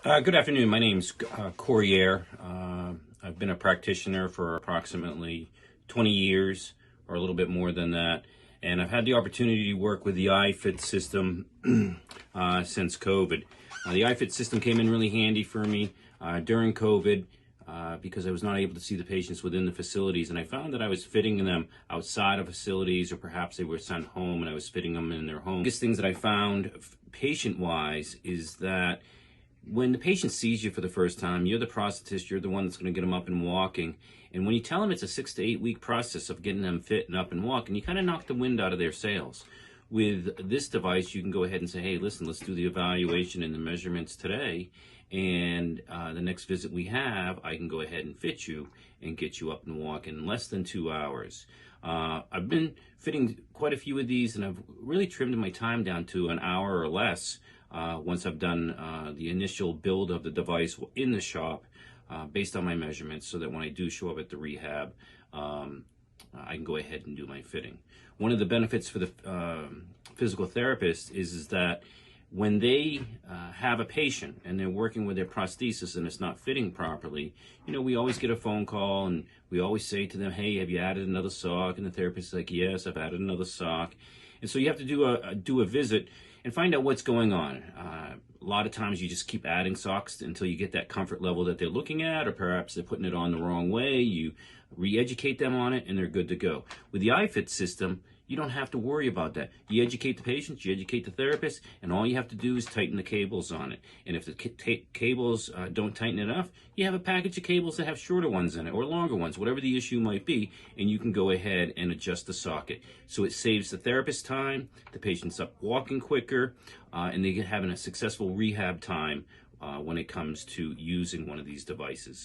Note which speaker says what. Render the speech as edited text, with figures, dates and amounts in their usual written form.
Speaker 1: Good afternoon. My name's Ayer. I've been a practitioner for approximately 20 years, or a little bit more than that, and I've had the opportunity to work with the iFIT system since COVID. The iFIT system came in really handy for me during COVID because I was not able to see the patients within the facilities, and I found that I was fitting them outside of facilities, or perhaps they were sent home and I was fitting them in their home. The biggest things that I found patient-wise is that when the patient sees you for the first time, you're the prosthetist, you're the one that's going to get them up and walking. And when you tell them it's a 6 to 8 week process of getting them fit and up and walking, you kind of knock the wind out of their sails. With this device, you can go ahead and say, hey, listen, let's do the evaluation and the measurements today. And the next visit we have, I can go ahead and fit you and get you up and walking in less than 2 hours. I've been fitting quite a few of these, and I've really trimmed my time down to an hour or less. Once I've done the initial build of the device in the shop based on my measurements, so that when I do show up at the rehab, I can go ahead and do my fitting. One of the benefits for the physical therapist is that when they have a patient and they're working with their prosthesis and it's not fitting properly, we always get a phone call and we always say to them, hey, have you added another sock? And the therapist is like, yes, I've added another sock. And so you have to do a visit and find out what's going on. A lot of times you just keep adding socks until you get that comfort level that they're looking at, or perhaps they're putting it on the wrong way. You re-educate them on it and they're good to go. With the iFIT system, you don't have to worry about that. You educate the patients, you educate the therapist, and all you have to do is tighten the cables on it. And if the cables don't tighten enough, you have a package of cables that have shorter ones in it or longer ones, whatever the issue might be, and you can go ahead and adjust the socket. So it saves the therapist time, the patient's up walking quicker, and they get having a successful rehab time when it comes to using one of these devices.